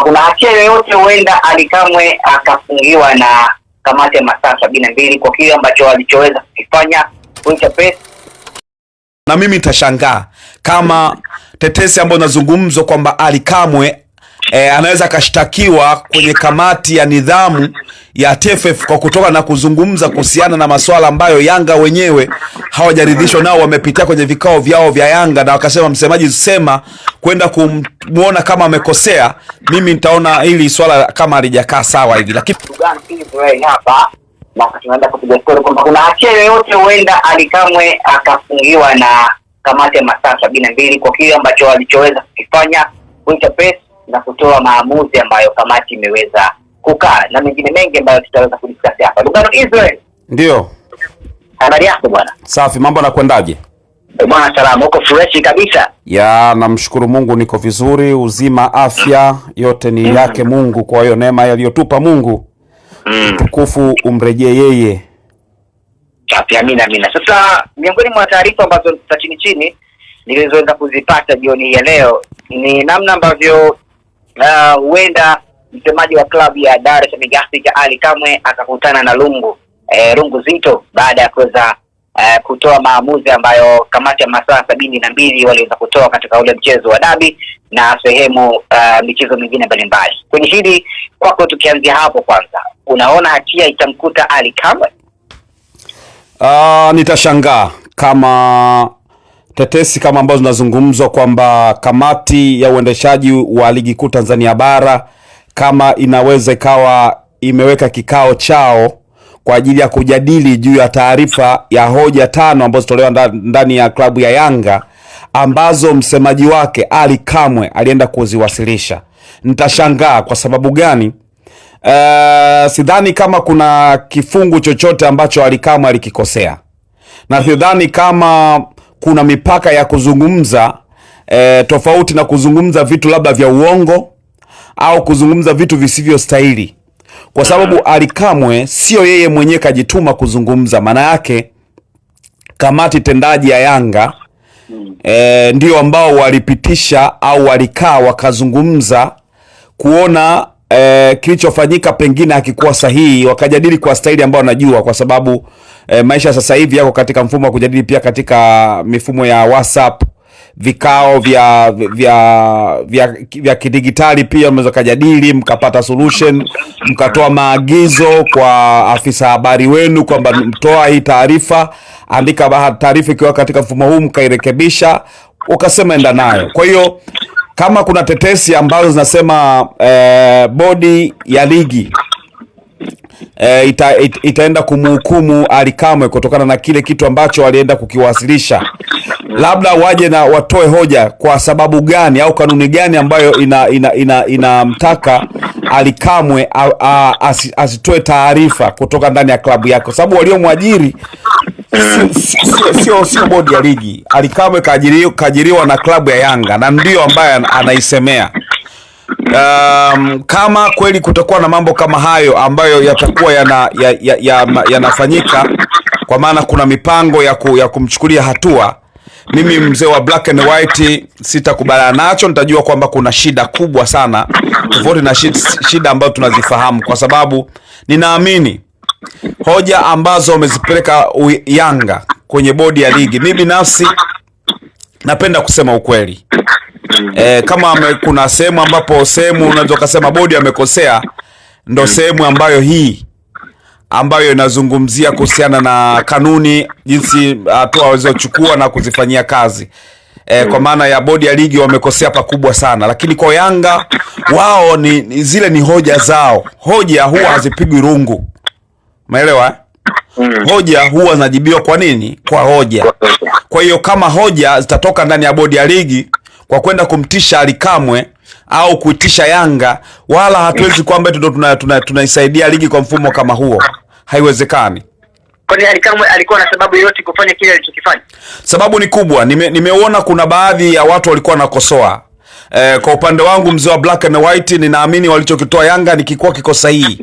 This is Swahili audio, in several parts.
kwamba kuna hatia yoyote huenda Ally Kamwe akafungiwa na kamati ya masaa 72 kwa kile ambacho alichoweza kufanya kuita press. Na mimi nitashangaa kama tetesi ambayo nazungumzwa kwamba Ally Kamwe anaweza akashtakiwa kwenye kamati ya nidhamu ya TFF kwa kutoka na kuzungumza kuhusiana na masuala ambayo Yanga wenyewe hawajaridhishwa nao. Wamepitia kwenye vikao vyao vya Yanga na wakasema msemaji sema kwenda kumuona kama amekosea. Mimi nitaona hili swala kama halijakaa sawa hivi, lakini hapa na tunaenda kupiga story kwamba kuna hatia yoyote huenda Ally Kamwe akafungiwa na kamati ya masaa 72 kwa kile ambacho alichoweza kufanya kuita press na kutoa maamuzi ambayo kamati imeweza kukaa, na mengine mengi ambayo tutaweza kudiscuss hapa. Lugano Israel. Ndio. Habari yako bwana? Safi, mambo yanakwendaje? Bwana salama, uko fresh kabisa? Ya, namshukuru Mungu niko vizuri, uzima, afya, yote ni yake Mungu. Kwa hiyo neema aliyotupa Mungu tukufu umrejee yeye. Amina. Sasa miongoni mwa taarifa ambazo za chini nilizoweza kuzipata jioni ya leo ni namna ambavyo huenda msemaji wa klabu ya Dar es Salaam Afrika Ally Kamwe akakutana na Lungu Zito baada ya kuweza kutoa maamuzi ambayo kamati ya masaa 72 waliweza kutoa katika ule mchezo wa dabi na sehemu michezo mingine mbalimbali. Kwenye hili kwako, tukianzia hapo kwanza, unaona hatia itamkuta Ally Kamwe? Nitashangaa kama tetesi kama ambazo zinazungumzwa kwamba kamati ya uendeshaji wa ligi kuu Tanzania bara kama inaweza ikawa imeweka kikao chao kwa ajili ya kujadili juu ya taarifa ya hoja 5 ambazo zitolewa ndani ya klabu ya Yanga ambazo msemaji wake Ally Kamwe alienda kuziwasilisha. Nitashangaa. Kwa sababu gani? Sidhani kama kuna kifungu chochote ambacho Ally Kamwe alikikosea, na sidhani kama kuna mipaka ya kuzungumza tofauti na kuzungumza vitu labda vya uongo au kuzungumza vitu visivyo stahili, kwa sababu Ally Kamwe sio yeye mwenyewe kajituma kuzungumza. Maana yake kamati tendaji ya Yanga ndio ambao walipitisha au walikaa wakazungumza kuona kilichofanyika pengine hakikuwa sahihi, wakajadili kwa staili ambayo wanajua, kwa sababu maisha sasa hivi yako katika mfumo wa kujadili pia katika mifumo ya WhatsApp, vikao vya kidigitali pia mnaweza kujadili mkapata solution, mkatoa maagizo kwa afisa habari wenu kwamba mtoa hii taarifa, andika taarifa ikiwa katika mfumo huu, mkairekebisha, ukasema enda nayo. Kwa hiyo kama kuna tetesi ambazo zinasema bodi ya ligi itaenda kumhukumu Ally Kamwe kutokana na kile kitu ambacho walienda kukiwasilisha, labda waje na watoe hoja kwa sababu gani au kanuni gani ambayo inamtaka Ally Kamwe asitoe taarifa kutoka ndani ya klabu yake, kwa sababu waliomwajiri sio bodi ya ligi. Ally Kamwe kaajiriwa na klabu ya Yanga na ndio ambaye anaisemea. Kama kweli kutakuwa na mambo kama hayo ambayo yatakuwa yanafanyika, kwa maana kuna mipango ya kumchukulia hatua, mimi mzee wa black and white sitakubaliana nacho. Nitajua kwamba kuna shida kubwa sana tofauti na shida ambazo tunazifahamu, kwa sababu ninaamini hoja ambazo wamezipeleka Yanga kwenye bodi ya ligi, mimi binafsi napenda kusema ukweli. Kama kuna sehemu ambapo unaweza kusema bodi amekosea, ndo sehemu ambayo inazungumzia kuhusiana na kanuni, jinsi hatua walizochukua na kuzifanyia kazi. Kwa maana ya bodi ya ligi wamekosea pakubwa sana, lakini kwa Yanga wao zile ni hoja zao. Hoja huwa hazipigwi rungu, umeelewa? Hoja huwa zinajibiwa kwa nini? Kwa hoja. Kwa hiyo kama hoja zitatoka ndani ya bodi ya ligi kwa kwenda kumtisha Ally Kamwe au kuitisha Yanga, wala hatuwezi kwamba tunaisaidia ligi kwa mfumo kama huo. Haiwezekani. Kwani Ally Kamwe alikuwa na sababu yoyote kufanya kile alichokifanya? Sababu ni kubwa. Nimeona kuna baadhi ya watu walikuwa wanakosoa. Kwa upande wangu mzee wa black and white, ninaamini walichokitoa Yanga nikikuwa kiko sahihi.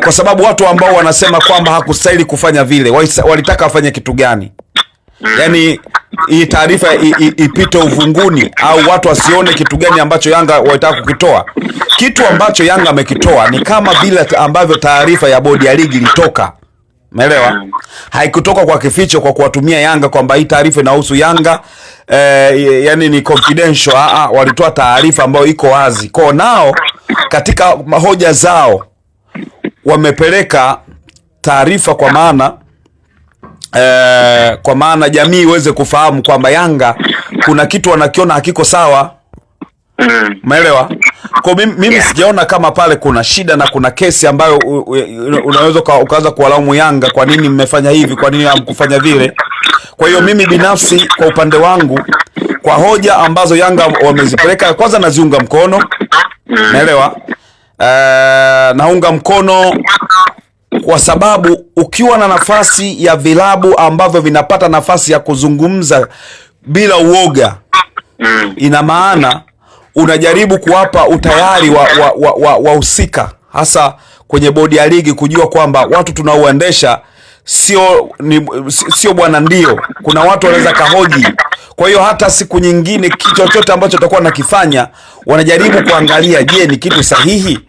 Kwa sababu watu ambao wanasema kwamba hakustahili kufanya vile, walitaka afanye kitu gani? yani hii taarifa ipite uvunguni, au watu wasione kitu gani ambacho Yanga wanataka kukitoa. Kitu ambacho Yanga amekitoa ni kama vile ambavyo taarifa ya bodi ya ligi ilitoka. Umeelewa? Haikutoka kwa kificho, kwa kuwatumia Yanga kwamba hii taarifa inahusu Yanga, yani ni confidential. Walitoa taarifa ambayo iko wazi. Kwa nao katika hoja zao wamepeleka taarifa kwa maana jamii iweze kufahamu kwamba Yanga kuna kitu wanakiona hakiko sawa. Umeelewa? Kwa mimi sijaona kama pale kuna shida na kuna kesi ambayo unaweza ukaanza kuwalaumu Yanga, kwa nini mmefanya hivi, kwa nini hamkufanya vile. Kwa hiyo mimi binafsi kwa upande wangu, kwa hoja ambazo Yanga wamezipeleka, kwanza naziunga mkono. Umeelewa? Naunga mkono kwa sababu ukiwa na nafasi ya vilabu ambavyo vinapata nafasi ya kuzungumza bila uoga, ina maana unajaribu kuwapa utayari wahusika hasa kwenye bodi ya ligi kujua kwamba watu tunaoendesha sio bwana ndio. Kuna watu wanaweza kahoji. Kwa hiyo hata siku nyingine chochote ambacho tutakuwa nakifanya, wanajaribu kuangalia, je, ni kitu sahihi?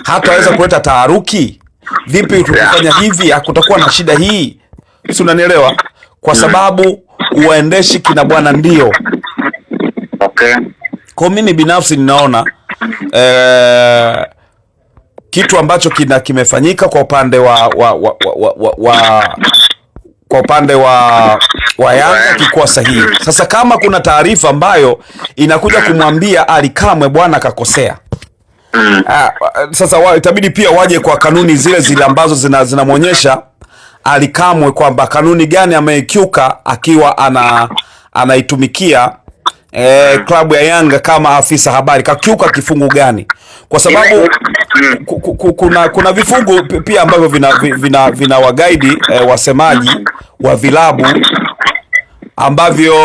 Hata waweza kuleta taharuki. Vipi tukifanya hivi hakutakuwa na shida hii? Si unanielewa? Kwa sababu uwaendeshi kina bwana ndio. Okay. Kwa mimi binafsi ninaona kitu ambacho kimefanyika kwa upande kwa upande wa Yanga kikuwa sahihi. Sasa kama kuna taarifa ambayo inakuja kumwambia Ally Kamwe bwana kakosea, sasa itabidi pia waje kwa kanuni zile ambazo zinamwonyesha Ally Kamwe kwamba kanuni gani ameikiuka akiwa anaitumikia klabu ya Yanga kama afisa habari, kakiuka kifungu gani? Kwa sababu kuna vifungu pia ambavyo vina wagaidi wasemaji wa vilabu ambavyo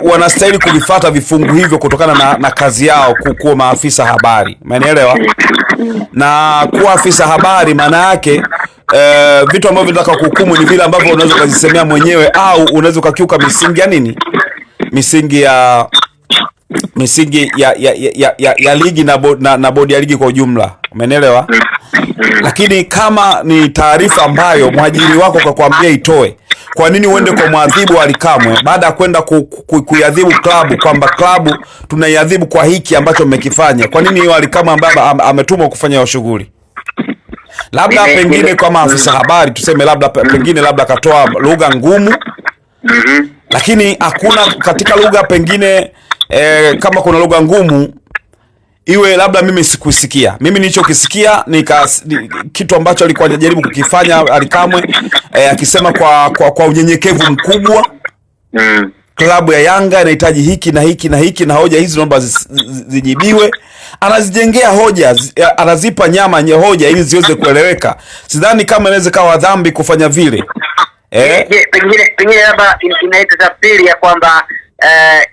wanastahili kuvifuata vifungu hivyo kutokana na kazi yao kuwa maafisa habari. Umeelewa? Na kuwa afisa habari maana yake vitu ambavyo vinataka kuhukumu ni vile ambavyo unaweza kuzisemea mwenyewe, au unaweza kukiuka misingi ya nini? Misingi ya ligi na bodi ya ligi kwa ujumla. Umeelewa? Lakini kama ni taarifa ambayo mwajiri wako kakwambia itoe, kwa nini uende kwa mwadhibu Ally Kamwe baada ya kwenda kuiadhibu klabu kwamba klabu tunaiadhibu kwa hiki ambacho mmekifanya? Kwa nini hiyo Ally Kamwe ambaye ametumwa kufanya hiyo shughuli? Labda pengine kama afisa habari tuseme labda katoa lugha ngumu, lakini hakuna katika lugha pengine kama kuna lugha ngumu iwe labda mimi sikusikia. Mimi nilichokisikia ni kitu ambacho alikuwa anajaribu kukifanya Ally Kamwe, akisema kwa unyenyekevu mkubwa, klabu ya Yanga inahitaji hiki na hiki na hiki, na hoja hizi naomba zijibiwe. Anazijengea hoja, anazipa nyama hoja ili ziweze kueleweka. Sidhani kama inaweza kawa dhambi kufanya vile. Pengine labda inaita tafsiri ya kwamba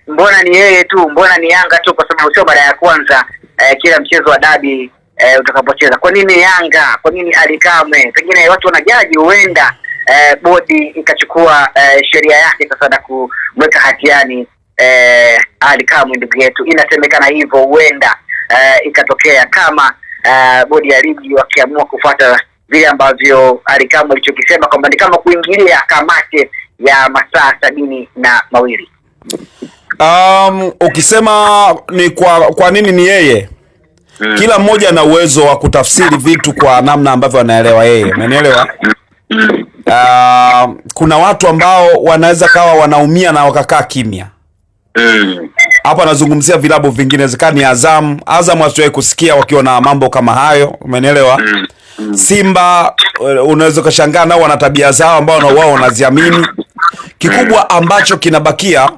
mbona ni yeye tu, mbona ni Yanga tu, kwa sababu sio mara ya kwanza kila mchezo wa dabi utakapocheza. Kwa nini Yanga? Kwa nini Ally Kamwe? Pengine watu wanajaji, huenda bodi ikachukua sheria yake sasa na kumweka hatiani Ally Kamwe ndugu yetu. Inasemekana hivyo, huenda ikatokea kama bodi ya ligi wakiamua kufuata vile ambavyo Ally Kamwe alichokisema kwamba ni kama kuingilia kamati ya masaa 72. Ukisema ni kwa nini ni yeye, kila mmoja ana uwezo wa kutafsiri vitu kwa namna ambavyo anaelewa yeye. Umeelewa? Kuna watu ambao wanaweza kawa wanaumia na wakakaa kimya. Hapa nazungumzia vilabu vingine, inawezekana ni Azam wasiwahi kusikia wakiwa na mambo kama hayo. Umeelewa? Simba unaweza kushangaa nao wana tabia zao ambao wao wanaziamini. Kikubwa ambacho kinabakia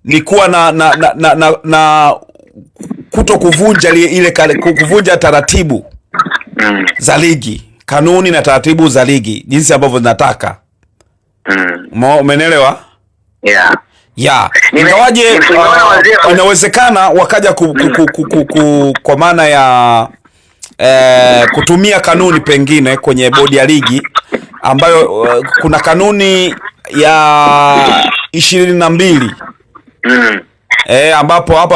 ni kuwa na kuto kuvunja kuvunja taratibu za ligi, kanuni na taratibu za ligi jinsi ambavyo zinataka. Umeelewa? Yeah. Ingawaje inawezekana wakaja kwa maana ya kutumia kanuni pengine kwenye bodi ya ligi ambayo kuna kanuni ya 22 ambapo hapa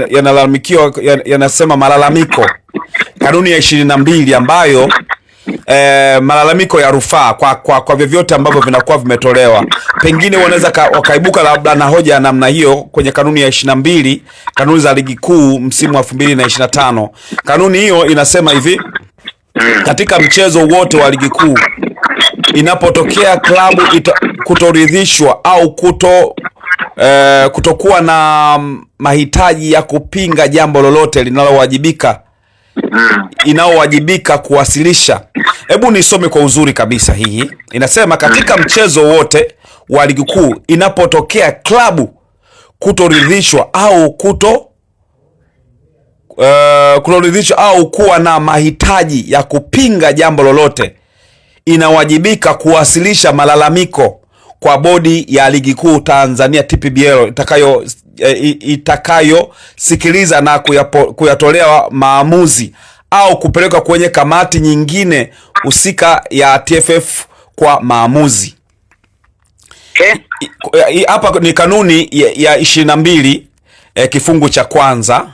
yanalalamikiwa yanasema malalamiko, kanuni ya 22 ambayo malalamiko ya rufaa kwa vyovyote ambavyo vinakuwa vimetolewa, pengine wanaweza wakaibuka labda na hoja ya namna hiyo kwenye kanuni ya 22, kanuni za ligi kuu msimu wa 2025. Kanuni hiyo inasema hivi: katika mchezo wote wa ligi kuu, inapotokea klabu kutoridhishwa au kutokuwa na mahitaji ya kupinga jambo lolote inaowajibika kuwasilisha. Hebu nisome kwa uzuri kabisa hii. Inasema katika mchezo wote wa ligi kuu, inapotokea klabu kutoridhishwa au kuwa na mahitaji ya kupinga jambo lolote, inawajibika kuwasilisha malalamiko kwa bodi ya ligi kuu Tanzania TPBL itakayosikiliza na kuyatolea maamuzi au kupeleka kwenye kamati nyingine husika ya TFF kwa maamuzi. Hapa ni kanuni ya 22 kifungu cha kwanza,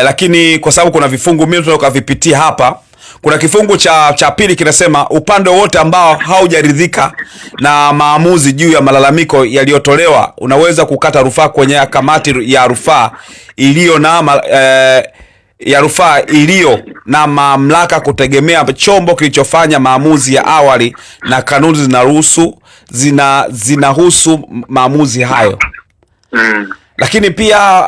lakini kwa sababu kuna vifungu mimi tunataka vipitia hapa. Kuna kifungu cha pili kinasema upande wote ambao haujaridhika na maamuzi juu ya malalamiko yaliyotolewa unaweza kukata rufaa kwenye kamati ya rufaa iliyo na mamlaka kutegemea chombo kilichofanya maamuzi ya awali, na kanuni zinahusu maamuzi hayo. Lakini pia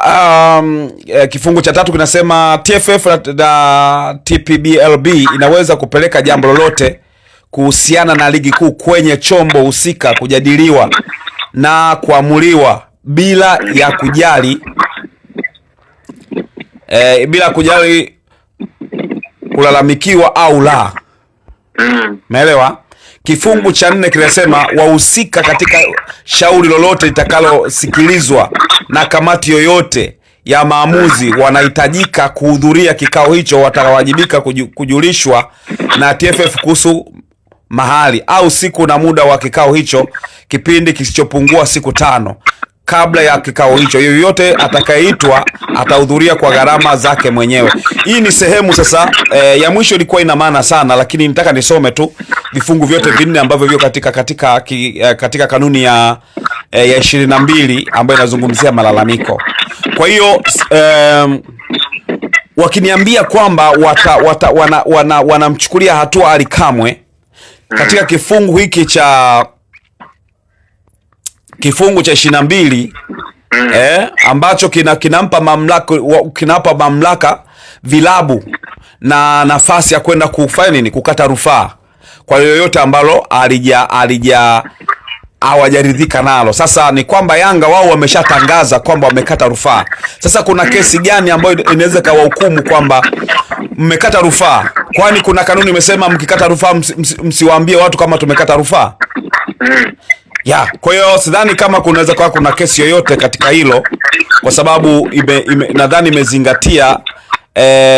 kifungu cha 3 kinasema TFF na TPBLB inaweza kupeleka jambo lolote kuhusiana na ligi kuu kwenye chombo husika kujadiliwa na kuamuliwa bila kujali kulalamikiwa au la. Umeelewa? Kifungu cha 4 kinasema wahusika katika shauri lolote litakalosikilizwa na kamati yoyote ya maamuzi wanahitajika kuhudhuria kikao hicho, watawajibika kujulishwa na TFF kuhusu mahali au siku na muda wa kikao hicho, kipindi kisichopungua siku 5 kabla ya kikao hicho. Yoyote atakayeitwa atahudhuria kwa gharama zake mwenyewe. Hii ni sehemu sasa ya mwisho, ilikuwa ina maana sana, lakini nitaka nisome tu vifungu vyote vinne ambavyo vyo katika kanuni ya 22 ambayo inazungumzia malalamiko. Kwa hiyo wakiniambia kwamba wanamchukulia hatua Ally Kamwe katika kifungu hiki cha 22 ambacho kinampa mamlaka vilabu na nafasi ya kwenda kufanya nini, kukata rufaa kwa yoyote ambalo hawajaridhika nalo. Sasa ni kwamba Yanga wao wameshatangaza kwamba wamekata rufaa. Sasa kuna kesi gani ambayo inaweza kawahukumu kwamba mmekata rufaa? Kwani kuna kanuni imesema mkikata rufaa msiwaambie watu kama tumekata rufaa? Kwa hiyo sidhani kama kunaweza kuwa kuna kesi yoyote katika hilo, kwa sababu nadhani imezingatia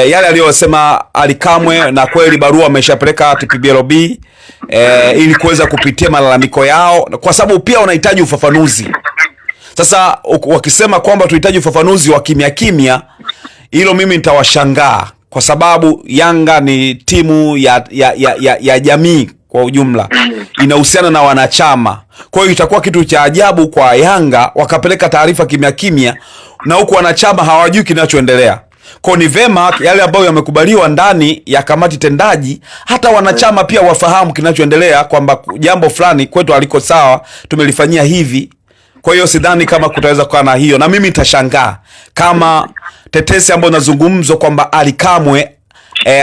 yale aliyosema Ally Kamwe, na kweli barua ameshapeleka TPBLB ili kuweza kupitia malalamiko yao, kwa sababu pia wanahitaji ufafanuzi. Sasa wakisema kwamba tunahitaji ufafanuzi wa kimya, hilo mimi nitawashangaa, kwa sababu Yanga ni timu ya jamii kwa ujumla, inahusiana na wanachama. Kwa hiyo itakuwa kitu cha ajabu kwa Yanga wakapeleka taarifa kimya na huku wanachama hawajui kinachoendelea. Kwa ni vema yale ambayo yamekubaliwa ndani ya kamati tendaji, hata wanachama pia wafahamu kinachoendelea, kwamba jambo fulani kwetu aliko sawa, tumelifanyia hivi. Kwa hiyo sidhani kama kutaweza kuwa na hiyo, na mimi nitashangaa kama tetesi ambayo nazungumzo kwamba Ally Kamwe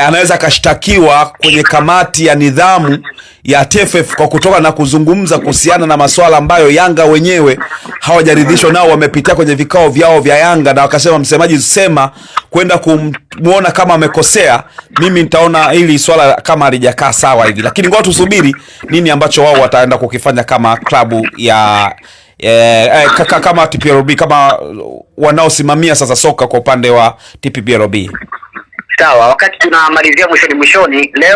anaweza kashtakiwa kwenye kamati ya nidhamu ya TFF kwa kutoka na kuzungumza kuhusiana na masuala ambayo Yanga wenyewe hawajaridhishwa nao. Wamepitia kwenye vikao vyao vya Yanga na wakasema msemaji sema kwenda kumuona kama amekosea. Mimi nitaona hili swala kama halijakaa sawa hivi, lakini ngoja tusubiri nini ambacho wao wataenda kukifanya kama klabu ya kama TPBLB, kama wanaosimamia sasa soka kwa upande wa TPBLB. Sawa, wakati tunamalizia mwishoni leo